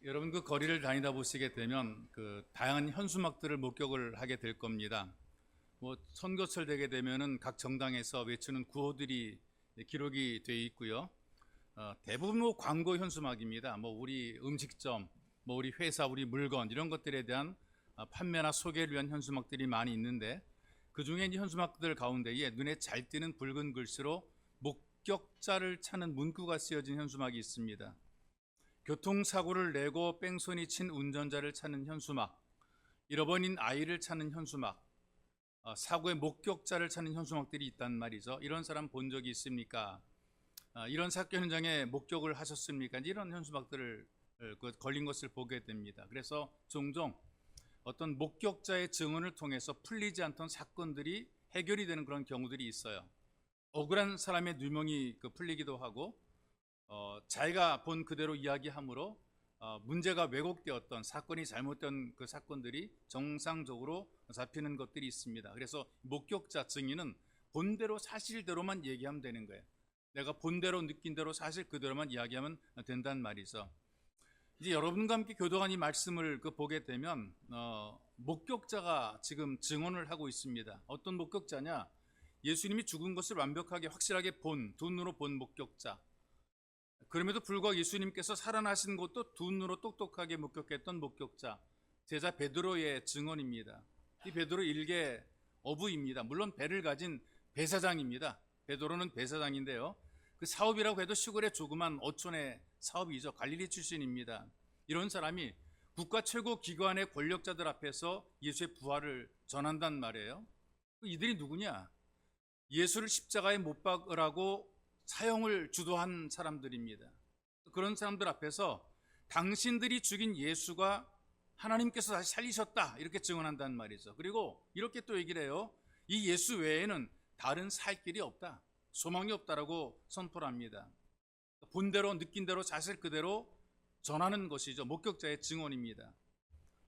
여러분 그 거리를 다니다 보시게 되면 그 다양한 현수막들을 목격을 하게 될 겁니다. 뭐 선거철 되게 되면은 각 정당에서 외치는 구호들이 기록이 되어 있고요. 대부분 뭐 광고 현수막입니다. 뭐 우리 음식점, 뭐 우리 회사, 우리 물건 이런 것들에 대한 판매나 소개를 위한 현수막들이 많이 있는데, 그 중에 이 현수막들 가운데에 눈에 잘 띄는 붉은 글씨로 목격자를 찾는 문구가 쓰여진 현수막이 있습니다. 교통사고를 내고 뺑소니 친 운전자를 찾는 현수막, 잃어버린 아이를 찾는 현수막, 사고의 목격자를 찾는 현수막들이 있단 말이죠. 이런 사람 본 적이 있습니까? 이런 사건 현장에 목격을 하셨습니까? 이런 현수막들을 걸린 것을 보게 됩니다. 그래서 종종 어떤 목격자의 증언을 통해서 풀리지 않던 사건들이 해결이 되는 그런 경우들이 있어요. 억울한 사람의 누명이 풀리기도 하고, 자기가 본 그대로 이야기함으로 문제가 왜곡되었던 사건이 잘못된 그 사건들이 정상적으로 잡히는 것들이 있습니다. 그래서 목격자 증인은 본대로 사실대로만 얘기하면 되는 거예요. 내가 본대로 느낀 대로 사실 그대로만 이야기하면 된단 말이죠. 이제 여러분과 함께 교도관 이 말씀을 보게 되면 목격자가 지금 증언을 하고 있습니다. 어떤 목격자냐? 예수님이 죽은 것을 완벽하게 확실하게 두 눈으로 본 목격자. 그럼에도 불구하고 예수님께서 살아나신 것도 두 눈으로 똑똑하게 목격했던 목격자, 제자 베드로의 증언입니다. 이 베드로 일개 어부입니다. 물론 배를 가진 배사장입니다. 베드로는 배사장인데요, 그 사업이라고 해도 시골의 조그만 어촌의 사업이죠. 갈릴리 출신입니다. 이런 사람이 국가 최고 기관의 권력자들 앞에서 예수의 부활을 전한단 말이에요. 이들이 누구냐? 예수를 십자가에 못 박으라고 사형을 주도한 사람들입니다. 그런 사람들 앞에서 당신들이 죽인 예수가 하나님께서 다시 살리셨다, 이렇게 증언한단 말이죠. 그리고 이렇게 또 얘기를 해요. 이 예수 외에는 다른 살 길이 없다, 소망이 없다라고 선포를 합니다. 본대로 느낀 대로 사실 그대로 전하는 것이죠. 목격자의 증언입니다.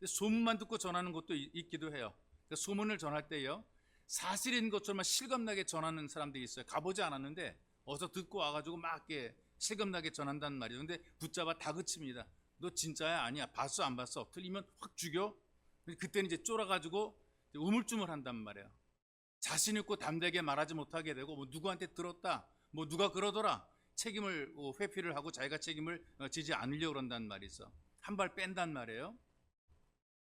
소문만 듣고 전하는 것도 있기도 해요. 소문을 전할 때요, 사실인 것처럼 실감나게 전하는 사람들이 있어요. 가보지 않았는데 어서 듣고 와가지고 막 이렇게 실감나게 전한단 말이에요. 근데 붙잡아 다그칩니다. 너 진짜야? 아니야? 봤어? 안 봤어? 틀리면 확 죽여? 그때는 이제 쫄아가지고 우물쭈물 한단 말이에요. 자신 있고 담대하게 말하지 못하게 되고, 뭐 누구한테 들었다, 뭐 누가 그러더라, 책임을 회피를 하고 자기가 책임을 지지 않으려고 그런단 말이죠. 한 발 뺀단 말이에요.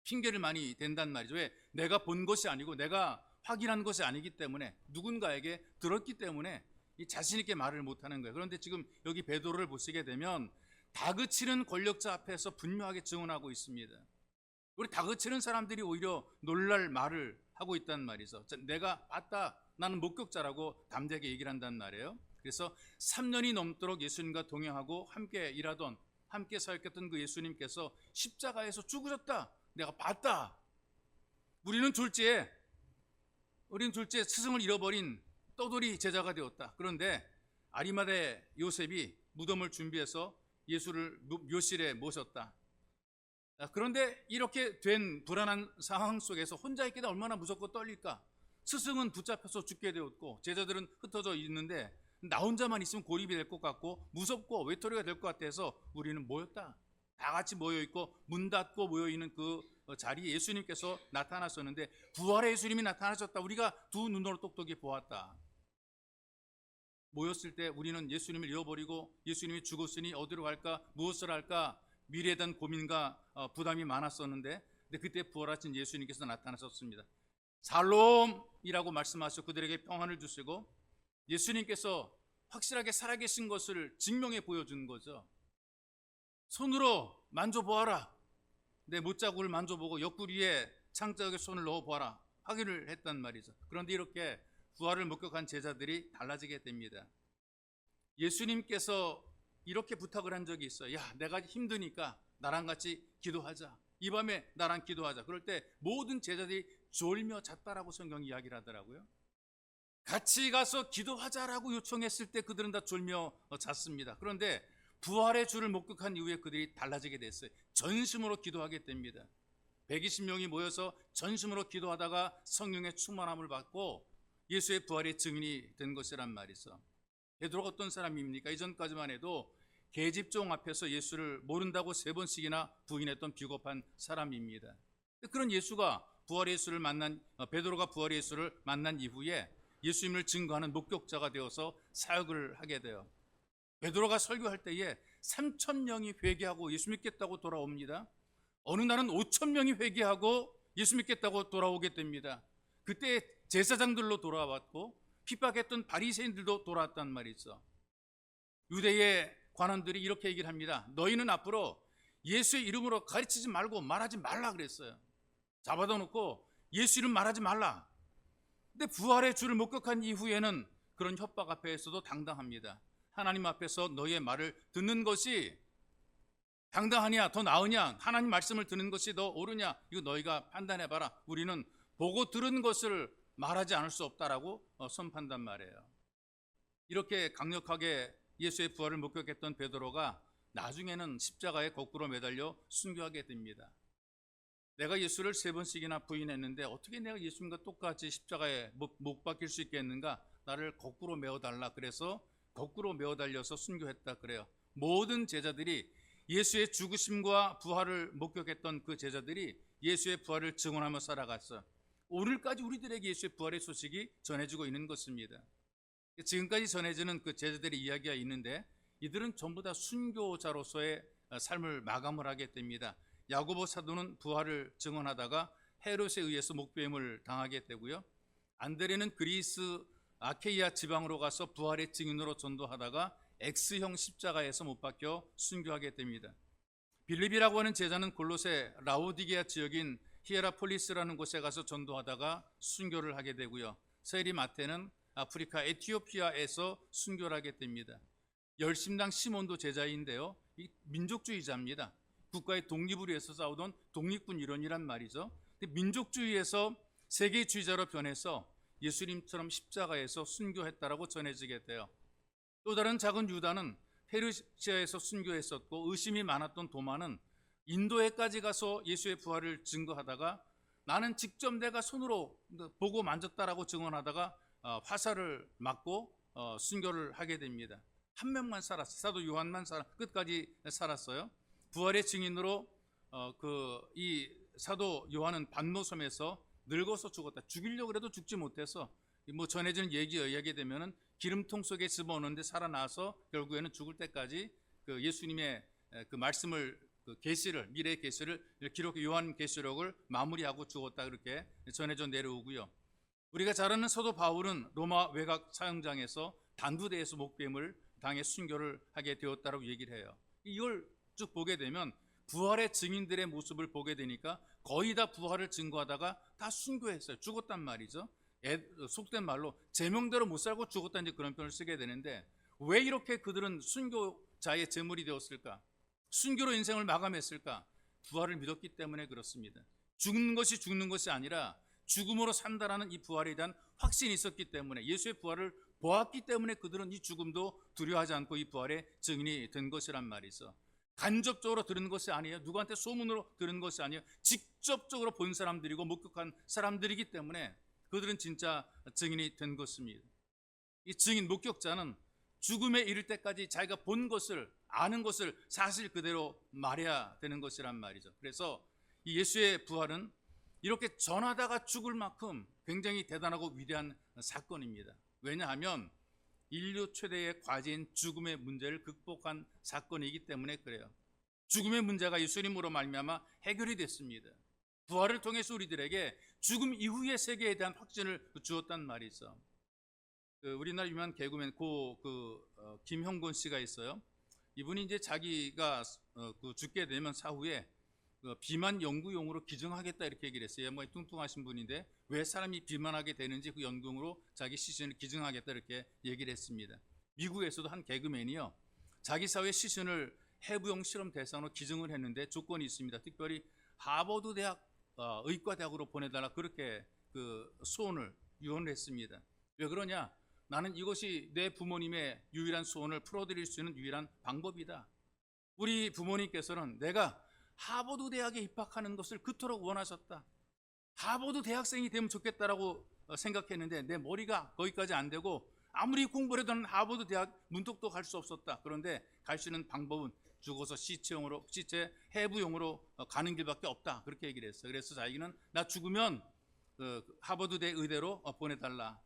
핑계를 많이 댄단 말이죠. 왜? 내가 본 것이 아니고 내가 확인한 것이 아니기 때문에, 누군가에게 들었기 때문에 자신 있게 말을 못하는 거예요. 그런데 지금 여기 베드로를 보시게 되면 다그치는 권력자 앞에서 분명하게 증언하고 있습니다. 우리 다그치는 사람들이 오히려 놀랄 말을 하고 있단 말이죠. 내가 봤다, 나는 목격자라고 담대하게 얘기를 한단 말이에요. 그래서 3년이 넘도록 예수님과 동행하고 함께 일하던, 함께 사역했던 그 예수님께서 십자가에서 죽으셨다, 내가 봤다. 우리는 둘째 스승을 잃어버린 떠돌이 제자가 되었다. 그런데 아리마대 요셉이 무덤을 준비해서 예수를 묘실에 모셨다. 그런데 이렇게 된 불안한 상황 속에서 혼자 있기가 얼마나 무섭고 떨릴까. 스승은 붙잡혀서 죽게 되었고 제자들은 흩어져 있는데 나 혼자만 있으면 고립이 될 것 같고 무섭고 외톨이가 될 것 같아서 우리는 모였다. 다 같이 모여있고 문 닫고 모여있는 그 자리에 예수님께서 나타나셨는데, 부활의 예수님이 나타나셨다. 우리가 두 눈으로 똑똑히 보았다. 모였을 때 우리는 예수님을 잃어버리고 예수님이 죽었으니 어디로 갈까, 무엇을 할까, 미래에 대한 고민과 부담이 많았었는데, 근데 그때 부활하신 예수님께서 나타나셨습니다. 살롬이라고 말씀하셔 그들에게 평안을 주시고, 예수님께서 확실하게 살아계신 것을 증명해 보여준 거죠. 손으로 만져보아라, 내 못자국을 만져보고 옆구리에 창자국에 손을 넣어보아라, 확인을 했단 말이죠. 그런데 이렇게 부활을 목격한 제자들이 달라지게 됩니다. 예수님께서 이렇게 부탁을 한 적이 있어요. 야, 내가 힘드니까 나랑 같이 기도하자. 이 밤에 나랑 기도하자. 그럴 때 모든 제자들이 졸며 잤다라고 성경이 이야기를 하더라고요. 같이 가서 기도하자라고 요청했을 때 그들은 다 졸며 잤습니다. 그런데 부활의 주를 목격한 이후에 그들이 달라지게 됐어요. 전심으로 기도하게 됩니다. 120명이 모여서 전심으로 기도하다가 성령의 충만함을 받고 예수의 부활의 증인이 된 것이란 말이죠. 베드로가 어떤 사람입니까? 이전까지만 해도 계집종 앞에서 예수를 모른다고 3번씩이나 부인했던 비겁한 사람입니다. 그런 예수가 베드로가 부활의 예수를 만난 이후에 예수님을 증거하는 목격자가 되어서 사역을 하게 돼요. 베드로가 설교할 때에 3,000명이 회개하고 예수 믿겠다고 돌아옵니다. 어느 날은 5,000명이 회개하고 예수 믿겠다고 돌아오게 됩니다. 그때 제사장들로 돌아왔고 핍박했던 바리새인들도 돌아왔단 말이죠. 유대의 관원들이 이렇게 얘기를 합니다. 너희는 앞으로 예수의 이름으로 가르치지 말고 말하지 말라 그랬어요. 잡아다 놓고 예수 이름 말하지 말라. 근데 부활의 주를 목격한 이후에는 그런 협박 앞에서도 당당합니다. 하나님 앞에서 너희의 말을 듣는 것이 당당하냐 더 나으냐, 하나님 말씀을 듣는 것이 더 옳으냐, 이거 너희가 판단해봐라. 우리는 보고 들은 것을 말하지 않을 수 없다라고 선포한단 말이에요. 이렇게 강력하게 예수의 부활을 목격했던 베드로가 나중에는 십자가에 거꾸로 매달려 순교하게 됩니다. 내가 예수를 3번씩이나 부인했는데 어떻게 내가 예수님과 똑같이 십자가에 못 박힐 수 있겠는가? 나를 거꾸로 메어달라. 그래서 거꾸로 메어달려서 순교했다 그래요. 모든 제자들이 예수의 죽으심과 부활을 목격했던 그 제자들이 예수의 부활을 증언하며 살아갔어요. 오늘까지 우리들에게 예수의 부활의 소식이 전해지고 있는 것입니다. 지금까지 전해지는 그 제자들의 이야기가 있는데 이들은 전부 다 순교자로서의 삶을 마감을 하게 됩니다. 야고보 사도는 부활을 증언하다가 헤롯에 의해서 목배임을 당하게 되고요. 안드레는 그리스 아케이아 지방으로 가서 부활의 증인으로 전도하다가 X형 십자가에서 못 박혀 순교하게 됩니다. 빌립이라고 하는 제자는 골로새 라오디게아 지역인 히에라폴리스라는 곳에 가서 전도하다가 순교를 하게 되고요. 세리 마테는 아프리카 에티오피아에서 순교를 하게 됩니다. 열심당 시몬도 제자인데요. 이 민족주의자입니다. 국가의 독립을 위해서 싸우던 독립군 일원이란 말이죠. 민족주의에서 세계주의자로 변해서 예수님처럼 십자가에서 순교했다라고 전해지게 돼요. 또 다른 작은 유다는 페르시아에서 순교했었고 의심이 많았던 도마는 인도에까지 가서 예수의 부활을 증거하다가 나는 직접 내가 손으로 보고 만졌다라고 증언하다가 화살을 맞고 순교를 하게 됩니다. 한 명만 살았어요. 사도 요한만 끝까지 살았어요. 부활의 증인으로 이 사도 요한은 반노섬에서 늙어서 죽었다. 죽이려고 해도 죽지 못해서 전해지는 얘기에 의하게 되면은 기름통 속에 집어넣는데 살아나서 결국에는 죽을 때까지 그 예수님의 그 말씀을 계시를 미래의 계시를 기록 요한 계시록을 마무리하고 죽었다 그렇게 전해져 내려오고요. 우리가 잘 아는 사도 바울은 로마 외곽 사형장에서 단두대에서 목뱀을 당해 순교를 하게 되었다고 얘기를 해요. 이걸 쭉 보게 되면 부활의 증인들의 모습을 보게 되니까 거의 다 부활을 증거하다가 다 순교했어요. 죽었단 말이죠. 속된 말로 제명대로 못 살고 죽었다 이제 그런 표현을 쓰게 되는데 왜 이렇게 그들은 순교자의 제물이 되었을까? 순교로 인생을 마감했을까? 부활을 믿었기 때문에 그렇습니다. 죽는 것이 아니라 죽음으로 산다라는 이 부활에 대한 확신이 있었기 때문에 예수의 부활을 보았기 때문에 그들은 이 죽음도 두려워하지 않고 이 부활의 증인이 된 것이란 말이죠. 간접적으로 들은 것이 아니에요. 누구한테 소문으로 들은 것이 아니에요. 직접적으로 본 사람들이고 목격한 사람들이기 때문에 그들은 진짜 증인이 된 것입니다. 이 증인 목격자는 죽음에 이를 때까지 자기가 본 것을 아는 것을 사실 그대로 말해야 되는 것이란 말이죠. 그래서 이 예수의 부활은 이렇게 전하다가 죽을 만큼 굉장히 대단하고 위대한 사건입니다. 왜냐하면 인류 최대의 과제인 죽음의 문제를 극복한 사건이기 때문에 그래요. 죽음의 문제가 예수님으로 말미암아 해결이 됐습니다. 부활을 통해서 우리들에게 죽음 이후의 세계에 대한 확신을 주었단 말이죠. 우리나라 유명한 개그맨 김형곤 씨가 있어요. 이분이 이제 자기가 죽게 되면 사후에 비만 연구용으로 기증하겠다 이렇게 얘기를 했어요. 뭐 뚱뚱하신 분인데 왜 사람이 비만하게 되는지 그 연구용으로 자기 시신을 기증하겠다 이렇게 얘기를 했습니다. 미국에서도 한 개그맨이요. 자기 사회 시신을 해부용 실험 대상으로 기증을 했는데 조건이 있습니다. 특별히 하버드 대학 의과대학으로 보내달라 그렇게 소원을 유언을 했습니다. 왜 그러냐? 나는 이것이 내 부모님의 유일한 소원을 풀어드릴 수 있는 유일한 방법이다. 우리 부모님께서는 내가 하버드 대학에 입학하는 것을 그토록 원하셨다. 하버드 대학생이 되면 좋겠다라고 생각했는데 내 머리가 거기까지 안 되고 아무리 공부를 해도 하버드 대학 문턱도 갈 수 없었다. 그런데 갈 수 있는 방법은 죽어서 시체 해부용으로 가는 길밖에 없다. 그렇게 얘기를 했어요. 그래서 자기는 나 죽으면 하버드대 의대로 보내달라.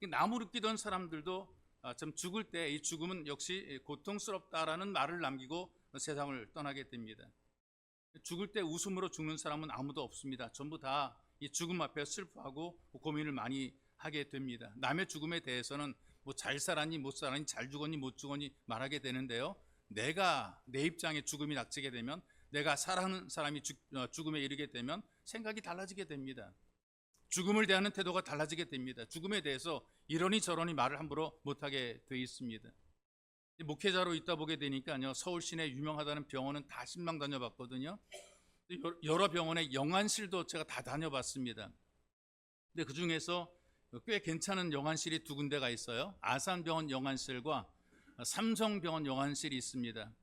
나무를 끼던 사람들도 참 죽을 때 이 죽음은 역시 고통스럽다라는 말을 남기고 세상을 떠나게 됩니다. 죽을 때 웃음으로 죽는 사람은 아무도 없습니다. 전부 다 이 죽음 앞에 슬퍼하고 고민을 많이 하게 됩니다. 남의 죽음에 대해서는 뭐 잘 살았니 못 살았니 잘 죽었니 못 죽었니 말하게 되는데요. 내가 내 입장에 죽음이 닥치게 되면, 내가 사랑하는 사람이 죽음에 이르게 되면 생각이 달라지게 됩니다. 죽음을 대하는 태도가 달라지게 됩니다. 죽음에 대해서 이러니 저러니 말을 함부로 못하게 돼 있습니다. 목회자로 있다 보게 되니까요, 서울 시내 유명하다는 병원은 다 신망 다녀봤거든요. 여러 병원의 영안실도 제가 다 다녀봤습니다. 근데 그 중에서 꽤 괜찮은 영안실이 두 군데가 있어요. 아산병원 영안실과 삼성병원 영안실이 있습니다.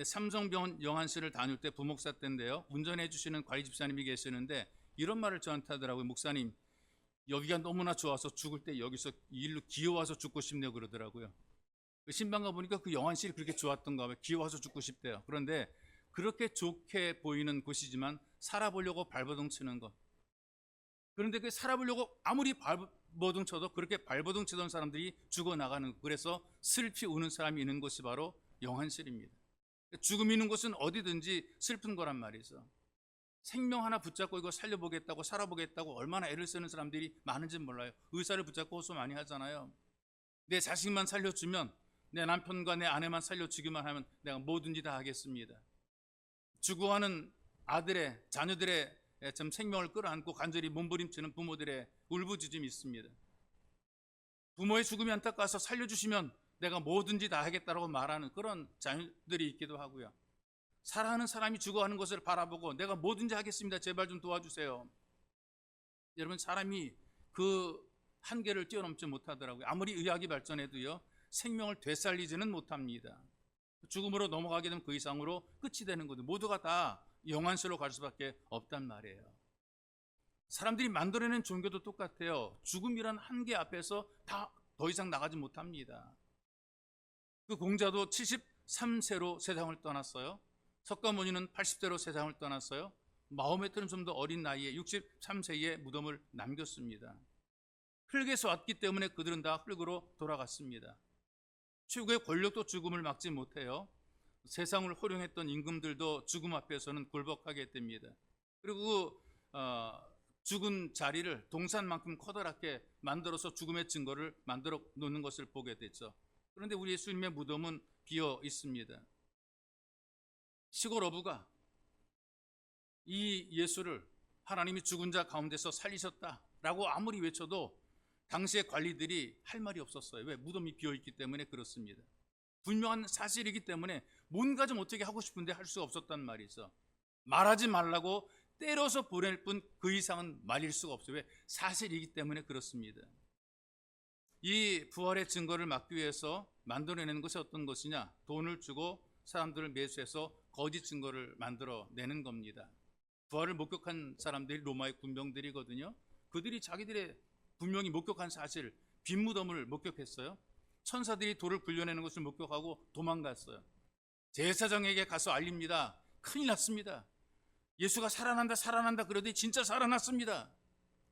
삼성병원 영안실을 다닐 때 부목사 때인데요, 운전해 주시는 관리 집사님이 계시는데 이런 말을 저한테 하더라고요. 목사님, 여기가 너무나 좋아서 죽을 때 여기서 이 일로 기어와서 죽고 싶네요 그러더라고요. 신방가 보니까 그 영안실이 그렇게 좋았던가 봐요. 기어와서 죽고 싶대요. 그런데 그렇게 좋게 보이는 곳이지만 살아보려고 발버둥 치는 것, 그런데 그 살아보려고 아무리 발버둥 쳐도 그렇게 발버둥 치던 사람들이 죽어나가는 것, 그래서 슬피 우는 사람이 있는 곳이 바로 영안실입니다. 죽음이 있는 곳은 어디든지 슬픈 거란 말이죠. 생명 하나 붙잡고 이거 살려보겠다고 살아보겠다고 얼마나 애를 쓰는 사람들이 많은지 몰라요. 의사를 붙잡고 호소 많이 하잖아요. 내 자식만 살려주면, 내 남편과 내 아내만 살려주기만 하면 내가 뭐든지 다 하겠습니다. 죽어가는 아들의 자녀들의 참 생명을 끌어안고 간절히 몸부림치는 부모들의 울부짖음이 있습니다. 부모의 죽음이 안타까워서 살려주시면 내가 뭐든지 다 하겠다라고 말하는 그런 자녀들이 있기도 하고요. 사랑하는 사람이 죽어가는 것을 바라보고 내가 뭐든지 하겠습니다, 제발 좀 도와주세요. 여러분, 사람이 그 한계를 뛰어넘지 못하더라고요. 아무리 의학이 발전해도요, 생명을 되살리지는 못합니다. 죽음으로 넘어가게 되면 그 이상으로 끝이 되는 거죠. 모두가 다 영안실로 갈 수밖에 없단 말이에요. 사람들이 만들어낸 종교도 똑같아요. 죽음이란 한계 앞에서 다 더 이상 나가지 못합니다. 그 공자도 73세로 세상을 떠났어요. 석가모니는 80세로 세상을 떠났어요. 마호메트는 좀 더 어린 나이에 63세에 무덤을 남겼습니다. 흙에서 왔기 때문에 그들은 다 흙으로 돌아갔습니다. 최고의 권력도 죽음을 막지 못해요. 세상을 호령했던 임금들도 죽음 앞에서는 굴복하게 됩니다. 그리고 죽은 자리를 동산만큼 커다랗게 만들어서 죽음의 증거를 만들어 놓는 것을 보게 됐죠. 그런데 우리 예수님의 무덤은 비어 있습니다. 시골 어부가 이 예수를 하나님이 죽은 자 가운데서 살리셨다라고 아무리 외쳐도 당시의 관리들이 할 말이 없었어요. 왜? 무덤이 비어있기 때문에 그렇습니다. 분명한 사실이기 때문에 뭔가 좀 어떻게 하고 싶은데 할 수가 없었단 말이죠. 말하지 말라고 때려서 보낼 뿐 그 이상은 말릴 수가 없어요. 왜? 사실이기 때문에 그렇습니다. 이 부활의 증거를 막기 위해서 만들어내는 것이 어떤 것이냐? 돈을 주고 사람들을 매수해서 거짓 증거를 만들어내는 겁니다. 부활을 목격한 사람들이 로마의 군병들이거든요. 그들이 자기들의 분명히 목격한 사실, 빈무덤을 목격했어요. 천사들이 돌을 굴려내는 것을 목격하고 도망갔어요. 제사장에게 가서 알립니다. 큰일 났습니다. 예수가 살아난다 그러더니 진짜 살아났습니다.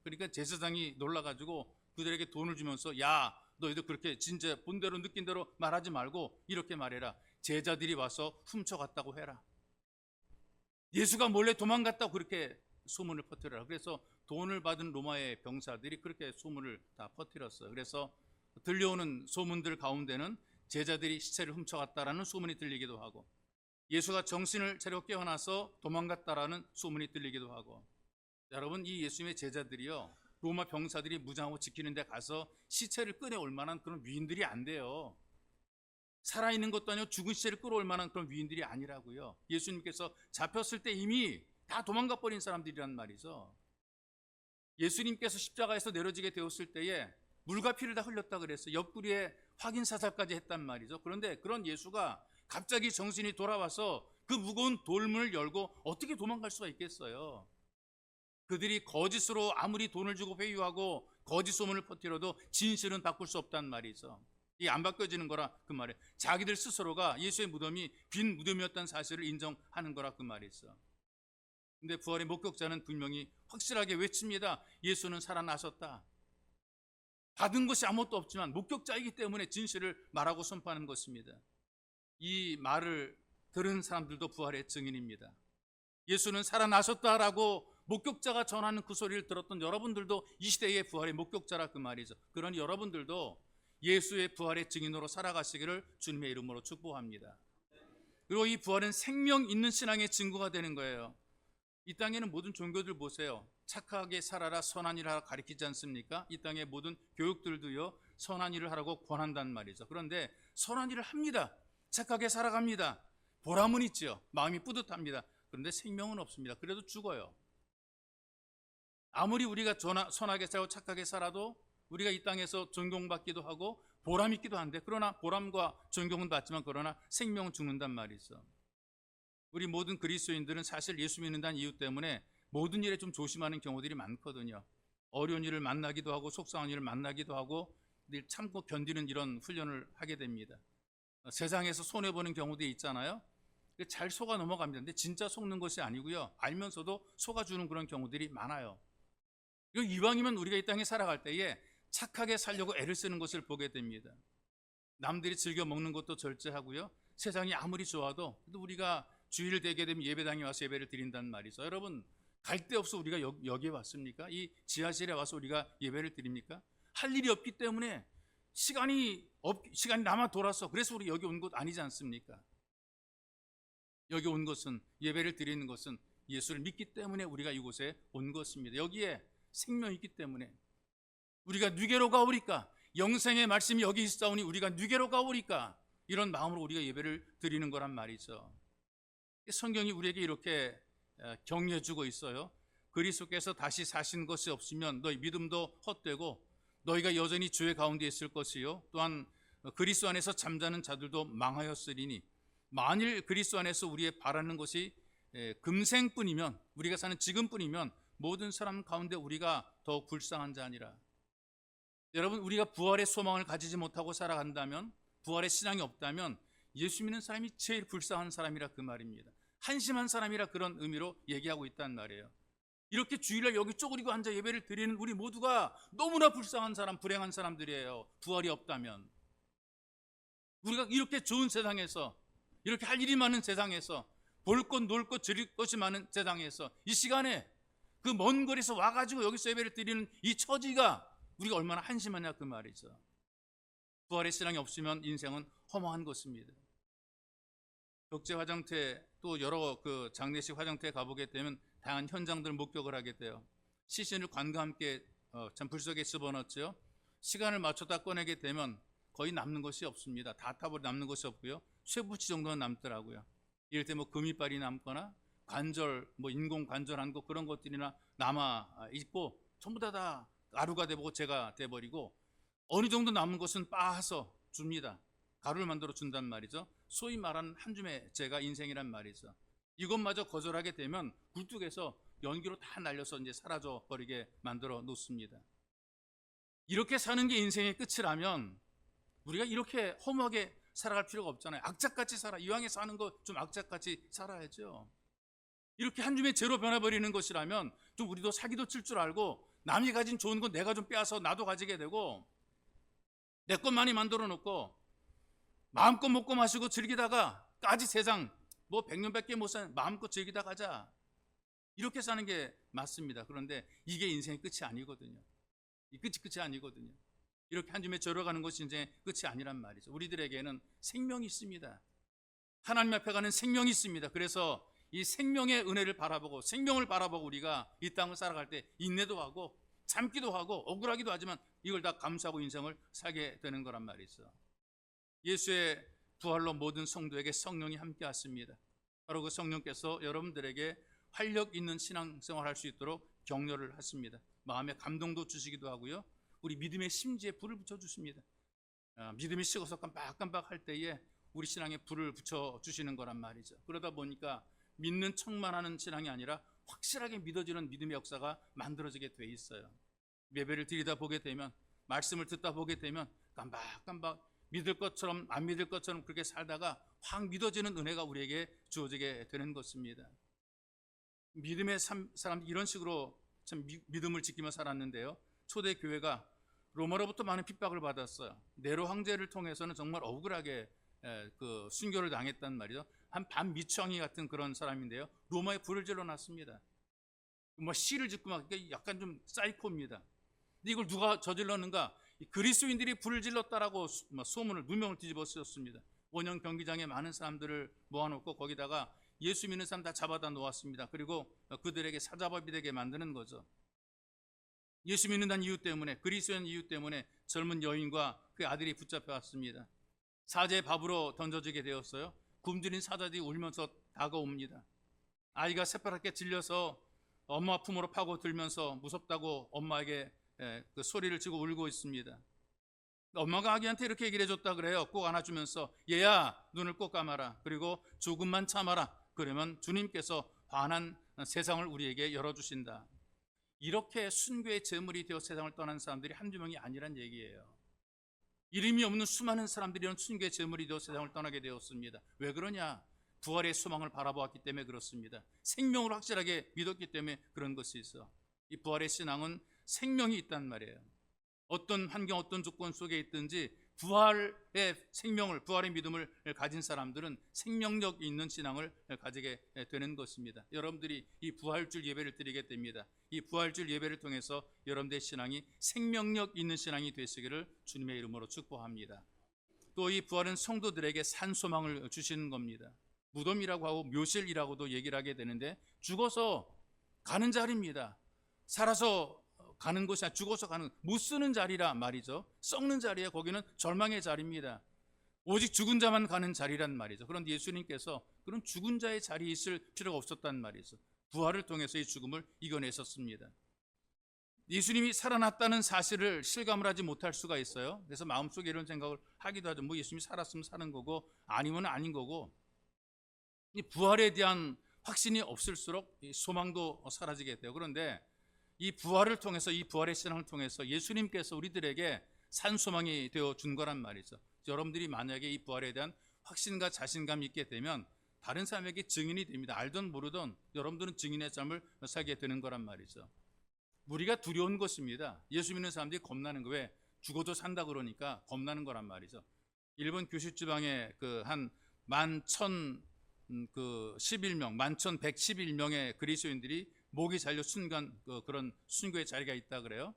그러니까 제사장이 놀라가지고 그들에게 돈을 주면서, 야, 너희들 그렇게 진짜 본대로 느낀 대로 말하지 말고 이렇게 말해라. 제자들이 와서 훔쳐갔다고 해라. 예수가 몰래 도망갔다고 그렇게 소문을 퍼뜨려라. 그래서 돈을 받은 로마의 병사들이 그렇게 소문을 다 퍼뜨렸어요. 그래서 들려오는 소문들 가운데는 제자들이 시체를 훔쳐갔다라는 소문이 들리기도 하고, 예수가 정신을 차려 깨어나서 도망갔다라는 소문이 들리기도 하고. 여러분, 이 예수님의 제자들이요, 로마 병사들이 무장하고 지키는 데 가서 시체를 꺼내올 만한 그런 위인들이 안 돼요. 살아있는 것도 아니고 죽은 시체를 끌어올 만한 그런 위인들이 아니라고요. 예수님께서 잡혔을 때 이미 다 도망가 버린 사람들이란 말이죠. 예수님께서 십자가에서 내려지게 되었을 때에 물과 피를 다 흘렸다 그랬어요. 옆구리에 확인 사살까지 했단 말이죠. 그런데 그런 예수가 갑자기 정신이 돌아와서 그 무거운 돌문을 열고 어떻게 도망갈 수가 있겠어요? 그들이 거짓으로 아무리 돈을 주고 회유하고 거짓 소문을 퍼뜨려도 진실은 바꿀 수 없단 말이죠. 이게 안 바뀌어지는 거라 그 말이에요. 자기들 스스로가 예수의 무덤이 빈 무덤이었다는 사실을 인정하는 거라 그 말이죠. 근데 부활의 목격자는 분명히 확실하게 외칩니다. 예수는 살아나셨다. 받은 것이 아무것도 없지만 목격자이기 때문에 진실을 말하고 선포하는 것입니다. 이 말을 들은 사람들도 부활의 증인입니다. 예수는 살아나셨다라고 목격자가 전하는 그 소리를 들었던 여러분들도 이 시대의 부활의 목격자라 그 말이죠. 그러니 여러분들도 예수의 부활의 증인으로 살아가시기를 주님의 이름으로 축복합니다. 그리고 이 부활은 생명 있는 신앙의 증거가 되는 거예요. 이 땅에는 모든 종교들 보세요. 착하게 살아라, 선한 일을 하라 가르치지 않습니까? 이 땅의 모든 교육들도요, 선한 일을 하라고 권한단 말이죠. 그런데 선한 일을 합니다. 착하게 살아갑니다. 보람은 있죠. 마음이 뿌듯합니다. 그런데 생명은 없습니다. 그래도 죽어요. 아무리 우리가 선하게 살고 착하게 살아도 우리가 이 땅에서 존경받기도 하고 보람 있기도 한데, 그러나 보람과 존경은 받지만 그러나 생명은 죽는단 말이죠. 우리 모든 그리스도인들은 사실 예수 믿는다는 이유 때문에 모든 일에 좀 조심하는 경우들이 많거든요. 어려운 일을 만나기도 하고 속상한 일을 만나기도 하고 늘 참고 견디는 이런 훈련을 하게 됩니다. 세상에서 손해보는 경우도 있잖아요. 잘 속아 넘어갑니다. 근데 진짜 속는 것이 아니고요, 알면서도 속아주는 그런 경우들이 많아요. 이왕이면 우리가 이 땅에 살아갈 때에 착하게 살려고 애를 쓰는 것을 보게 됩니다. 남들이 즐겨 먹는 것도 절제하고요, 세상이 아무리 좋아도 우리가 주일 되게 되면 예배당에 와서 예배를 드린다는 말이죠. 여러분, 갈 데 없어 우리가 여기에 왔습니까? 이 지하실에 와서 우리가 예배를 드립니까? 할 일이 없기 때문에 시간이 남아 돌아서 그래서 우리 여기 온 것 아니지 않습니까? 여기 온 것은, 예배를 드리는 것은 예수를 믿기 때문에 우리가 이곳에 온 것입니다. 여기에 생명이 있기 때문에 우리가 누게로 가오리까? 영생의 말씀이 여기 있사오니 우리가 누게로 가오리까? 이런 마음으로 우리가 예배를 드리는 거란 말이죠. 성경이 우리에게 이렇게 격려해주고 있어요. 그리스도께서 다시 사신 것이 없으면 너희 믿음도 헛되고 너희가 여전히 죄 가운데 있을 것이요, 또한 그리스도 안에서 잠자는 자들도 망하였으리니 만일 그리스도 안에서 우리의 바라는 것이 금생뿐이면, 우리가 사는 지금뿐이면 모든 사람 가운데 우리가 더욱 불쌍한 자 아니라. 여러분, 우리가 부활의 소망을 가지지 못하고 살아간다면, 부활의 신앙이 없다면 예수 믿는 사람이 제일 불쌍한 사람이라 그 말입니다. 한심한 사람이라 그런 의미로 얘기하고 있단 말이에요. 이렇게 주일날 여기 쪼그리고 앉아 예배를 드리는 우리 모두가 너무나 불쌍한 사람, 불행한 사람들이에요. 부활이 없다면. 우리가 이렇게 좋은 세상에서, 이렇게 할 일이 많은 세상에서, 볼 것, 놀 것, 즐길 것이 많은 세상에서 이 시간에 그 먼 거리에서 와가지고 여기서 예배를 드리는 이 처지가 우리가 얼마나 한심하냐 그 말이죠. 부활의 신앙이 없으면 인생은 허무한 것입니다. 격제 화장태, 또 여러 그 장례식 화장터에 가보게 되면 다양한 현장들을 목격을 하게 돼요. 시신을 관과 함께 참 불석에 집어넣었죠. 시간을 맞췄다 꺼내게 되면 거의 남는 것이 없습니다. 다 타버려 남는 것이 없고요, 쇠붙이 정도는 남더라고요. 이럴 때 뭐 금이빨이 남거나 관절, 뭐 인공 관절한 거 그런 것들이나 남아 있고 전부 다 가루가 되고 재가 돼버리고, 어느 정도 남은 것은 빻아서 줍니다. 가루를 만들어 준단 말이죠. 소위 말하는 한 줌의 재가 인생이란 말이죠. 이것마저 거절하게 되면 굴뚝에서 연기로 다 날려서 이제 사라져 버리게 만들어 놓습니다. 이렇게 사는 게 인생의 끝이라면 우리가 이렇게 허무하게 살아갈 필요가 없잖아요. 악착같이 이왕에 사는 거 좀 악착같이 살아야죠. 이렇게 한 줌의 재로 변해버리는 것이라면 좀 우리도 사기도 칠 줄 알고, 남이 가진 좋은 건 내가 좀 빼앗아 나도 가지게 되고, 내 것만이 만들어 놓고 마음껏 먹고 마시고 즐기다가 까지 세상 뭐 100년밖에 못 사는 마음껏 즐기다 가자, 이렇게 사는 게 맞습니다. 그런데 이게 인생의 끝이 아니거든요. 이 끝이 아니거든요. 이렇게 한 줌에 절어가는 것이 인생의 끝이 아니란 말이죠. 우리들에게는 생명이 있습니다. 하나님 앞에 가는 생명이 있습니다. 그래서 이 생명의 은혜를 바라보고, 생명을 바라보고 우리가 이 땅을 살아갈 때 인내도 하고 참기도 하고 억울하기도 하지만 이걸 다 감수하고 인생을 살게 되는 거란 말이죠. 예수의 부활로 모든 성도에게 성령이 함께 하십니다. 바로 그 성령께서 여러분들에게 활력 있는 신앙생활 할 수 있도록 격려를 하십니다. 마음에 감동도 주시기도 하고요, 우리 믿음의 심지에 불을 붙여주십니다. 믿음이 식어서 깜빡깜빡 할 때에 우리 신앙에 불을 붙여주시는 거란 말이죠. 그러다 보니까 믿는 척만 하는 신앙이 아니라 확실하게 믿어지는 믿음의 역사가 만들어지게 돼 있어요. 예배를 드리다 보게 되면, 말씀을 듣다 보게 되면 깜박깜박 믿을 것처럼 안 믿을 것처럼 그렇게 살다가 확 믿어지는 은혜가 우리에게 주어지게 되는 것입니다. 믿음의 사람들이 이런 식으로 참 믿음을 지키며 살았는데요. 초대 교회가 로마로부터 많은 핍박을 받았어요. 네로 황제를 통해서는 정말 억울하게 그 순교를 당했단 말이죠. 한 반미추앙이 같은 그런 사람인데요. 로마에 불을 질러놨습니다. 뭐 시를 짓고 막 약간 좀 사이코입니다. 근데 이걸 누가 저질렀는가? 그리스도인들이 불을 질렀다라고 소문을 누명을 뒤집어 쓰였습니다. 원형 경기장에 많은 사람들을 모아놓고 거기다가 예수 믿는 사람 다 잡아다 놓았습니다. 그리고 그들에게 사자밥이 되게 만드는 거죠. 예수 믿는다는 이유 때문에, 그리스도인 이유 때문에 젊은 여인과 그 아들이 붙잡혀 왔습니다. 사제의 밥으로 던져지게 되었어요. 굶주린 사자들이 울면서 다가옵니다. 아이가 새파랗게 질려서 엄마 품으로 파고들면서 무섭다고 엄마에게 그 소리를 치고 울고 있습니다. 엄마가 아기한테 이렇게 얘기를 해줬다 그래요. 꼭 안아주면서 얘야 눈을 꼭 감아라. 그리고 조금만 참아라. 그러면 주님께서 환한 세상을 우리에게 열어주신다. 이렇게 순교의 제물이 되어 세상을 떠난 사람들이 한두 명이 아니란 얘기예요. 이름이 없는 수많은 사람들이 이런 순교의 제물이 되어 세상을 떠나게 되었습니다. 왜 그러냐? 부활의 소망을 바라보았기 때문에 그렇습니다. 생명을 확실하게 믿었기 때문에 그런 것이 있어. 이 부활의 신앙은 생명이 있단 말이에요. 어떤 환경, 어떤 조건 속에 있든지 부활의 생명을, 부활의 믿음을 가진 사람들은 생명력 있는 신앙을 가지게 되는 것입니다. 여러분들이 이 부활줄 예배를 드리게 됩니다. 이 부활줄 예배를 통해서 여러분들의 신앙이 생명력 있는 신앙이 되시기를 주님의 이름으로 축복합니다. 또 이 부활은 성도들에게 산소망을 주시는 겁니다. 무덤이라고 하고 묘실이라고도 얘기를 하게 되는데 죽어서 가는 자리입니다. 살아서 가는 곳이 아니라 죽어서 가는, 못 쓰는 자리라 말이죠. 썩는 자리에 거기는 절망의 자리입니다. 오직 죽은 자만 가는 자리란 말이죠. 그런데 예수님께서 그런 죽은 자의 자리에 있을 필요가 없었단 말이죠. 부활을 통해서 이 죽음을 이겨내셨습니다. 예수님이 살아났다는 사실을 실감을 하지 못할 수가 있어요. 그래서 마음속에 이런 생각을 하기도 하죠. 뭐 예수님이 살았으면 사는 거고 아니면 아닌 거고. 이 부활에 대한 확신이 없을수록 소망도 사라지게 돼요. 그런데 이 부활을 통해서, 이 부활의 신앙을 통해서 예수님께서 우리들에게 산소망이 되어 준 거란 말이죠. 여러분들이 만약에 이 부활에 대한 확신과 자신감이 있게 되면 다른 사람에게 증인이 됩니다. 알든 모르든 여러분들은 증인의 삶을 살게 되는 거란 말이죠. 우리가 두려운 것입니다. 예수 믿는 사람들이 겁나는 거, 왜? 죽어도 산다 그러니까 겁나는 거란 말이죠. 일본 규슈 지방에 한 11,111명의 그리스도인들이 목이 잘려 순간 그런 순교의 자리가 있다 그래요.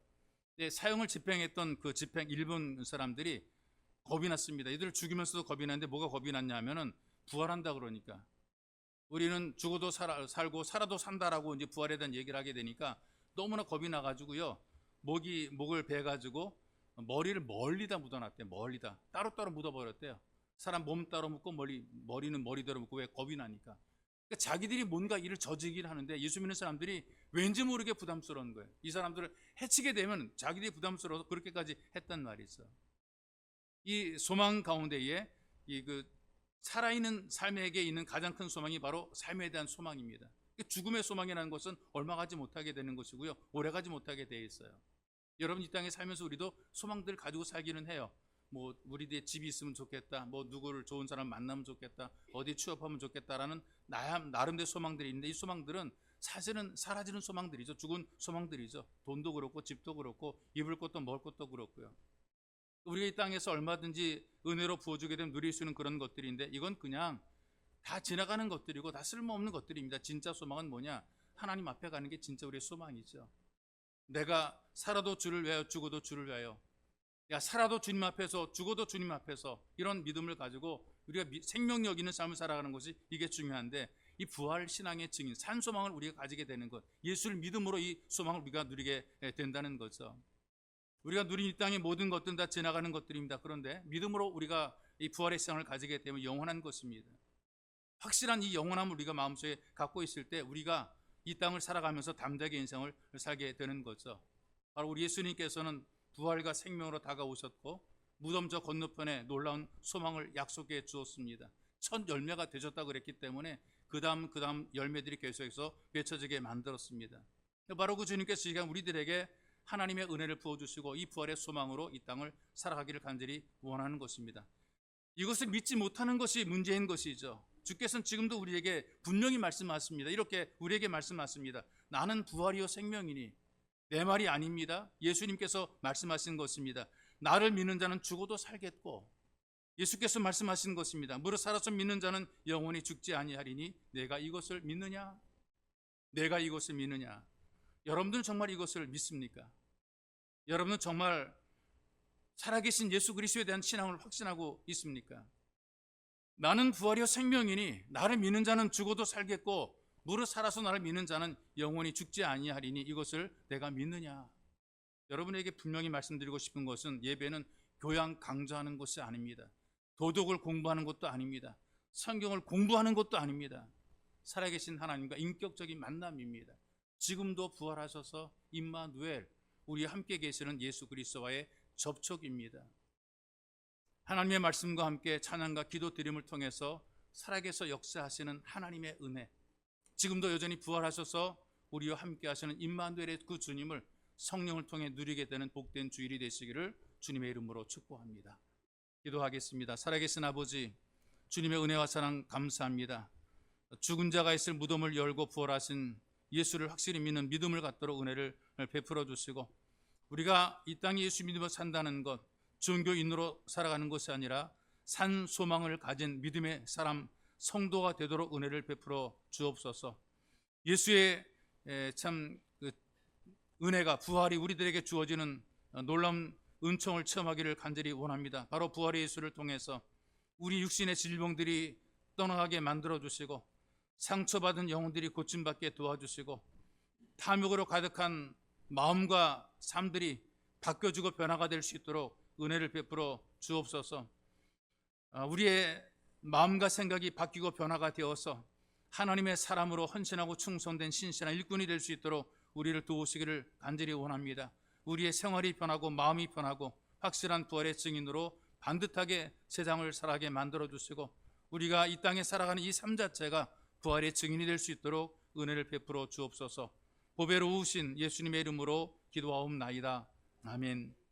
사형을 집행했던 그 집행 일본 사람들이 겁이 났습니다. 이들을 죽이면서도 겁이 났는데 뭐가 겁이 났냐 하면은 부활한다 그러니까. 우리는 죽어도 살고 살아도 산다라고 이제 부활에 대한 얘기를 하게 되니까 너무나 겁이 나가지고요. 목을 베가지고 머리를 멀리다 묻어놨대요. 멀리다. 따로따로 묻어버렸대요. 사람 몸 따로 묻고 머리는 머리대로 묻고, 왜? 겁이 나니까. 그러니까 자기들이 뭔가 일을 저지기를 하는데 예수 믿는 사람들이 왠지 모르게 부담스러운 거예요. 이 사람들을 해치게 되면 자기들이 부담스러워서 그렇게까지 했단 말이죠. 이 소망 가운데에 살아있는 삶에게 있는 가장 큰 소망이 바로 삶에 대한 소망입니다. 죽음의 소망이라는 것은 얼마 가지 못하게 되는 것이고요. 오래 가지 못하게 되어 있어요. 여러분 이 땅에 살면서 우리도 소망들을 가지고 살기는 해요. 뭐 우리들의 집이 있으면 좋겠다, 뭐 누구를 좋은 사람 만나면 좋겠다, 어디 취업하면 좋겠다라는 나름대로 소망들이 있는데 이 소망들은 사실은 사라지는 소망들이죠. 죽은 소망들이죠. 돈도 그렇고 집도 그렇고 입을 것도 먹을 것도 그렇고요. 우리가 이 땅에서 얼마든지 은혜로 부어주게 되면 누릴 수 있는 그런 것들인데 이건 그냥 다 지나가는 것들이고 다 쓸모없는 것들입니다. 진짜 소망은 뭐냐? 하나님 앞에 가는 게 진짜 우리의 소망이죠. 내가 살아도 주를 위하여 죽어도 주를 위하여, 살아도 주님 앞에서 죽어도 주님 앞에서, 이런 믿음을 가지고 우리가 생명력 있는 삶을 살아가는 것이 이게 중요한데, 이 부활 신앙의 증인, 산소망을 우리가 가지게 되는 것, 예수를 믿음으로 이 소망을 우리가 누리게 된다는 거죠. 우리가 누린 이 땅의 모든 것들은 다 지나가는 것들입니다. 그런데 믿음으로 우리가 이 부활의 신앙을 가지게 되면 영원한 것입니다. 확실한 이 영원함을 우리가 마음속에 갖고 있을 때 우리가 이 땅을 살아가면서 담대하게 인생을 살게 되는 거죠. 바로 우리 예수님께서는 부활과 생명으로 다가오셨고 무덤 저 건너편에 놀라운 소망을 약속해 주었습니다. 첫 열매가 되셨다고 그랬기 때문에 그 다음 열매들이 계속해서 맺혀지게 만들었습니다. 바로 그 주님께서 시간 우리들에게 하나님의 은혜를 부어주시고 이 부활의 소망으로 이 땅을 살아가기를 간절히 원하는 것입니다. 이것을 믿지 못하는 것이 문제인 것이죠. 주께서는 지금도 우리에게 분명히 말씀하십니다. 이렇게 우리에게 말씀하십니다. 나는 부활이요 생명이니. 내 말이 아닙니다. 예수님께서 말씀하신 것입니다. 나를 믿는 자는 죽어도 살겠고, 예수께서 말씀하신 것입니다. 무릇 살아서 믿는 자는 영원히 죽지 아니하리니 내가 이것을 믿느냐? 내가 이것을 믿느냐? 여러분들은 정말 이것을 믿습니까? 여러분은 정말 살아계신 예수 그리스도에 대한 신앙을 확신하고 있습니까? 나는 부활이요 생명이니 나를 믿는 자는 죽어도 살겠고 무릇 살아서 나를 믿는 자는 영원히 죽지 아니하리니 이것을 내가 믿느냐? 여러분에게 분명히 말씀드리고 싶은 것은 예배는 교양 강좌하는 것이 아닙니다. 도덕을 공부하는 것도 아닙니다. 성경을 공부하는 것도 아닙니다. 살아계신 하나님과 인격적인 만남입니다. 지금도 부활하셔서 임마누엘, 우리 함께 계시는 예수 그리스도와의 접촉입니다. 하나님의 말씀과 함께 찬양과 기도 드림을 통해서 살아계서 역사하시는 하나님의 은혜, 지금도 여전히 부활하셔서 우리와 함께 하시는 임마누엘의 그 주님을 성령을 통해 누리게 되는 복된 주일이 되시기를 주님의 이름으로 축복합니다. 기도하겠습니다. 살아계신 아버지, 주님의 은혜와 사랑 감사합니다. 죽은 자가 있을 무덤을 열고 부활하신 예수를 확실히 믿는 믿음을 갖도록 은혜를 베풀어 주시고, 우리가 이 땅에 예수 믿으며 산다는 것, 종교인으로 살아가는 것이 아니라 산 소망을 가진 믿음의 사람, 성도가 되도록 은혜를 베풀어 주옵소서. 예수의 참 은혜가, 부활이 우리들에게 주어지는 놀라운 은총을 체험하기를 간절히 원합니다. 바로 부활의 예수를 통해서 우리 육신의 질병들이 떠나가게 만들어 주시고, 상처받은 영혼들이 고침받게 도와주시고, 탐욕으로 가득한 마음과 삶들이 바뀌어지고 변화가 될 수 있도록 은혜를 베풀어 주옵소서. 우리의 마음과 생각이 바뀌고 변화가 되어서 하나님의 사람으로 헌신하고 충성된 신실한 일꾼이 될 수 있도록 우리를 도우시기를 간절히 원합니다. 우리의 생활이 변하고 마음이 변하고 확실한 부활의 증인으로 반듯하게 세상을 살아가게 만들어 주시고, 우리가 이 땅에 살아가는 이 삶 자체가 부활의 증인이 될 수 있도록 은혜를 베풀어 주옵소서. 보배로우신 예수님의 이름으로 기도하옵나이다. 아멘.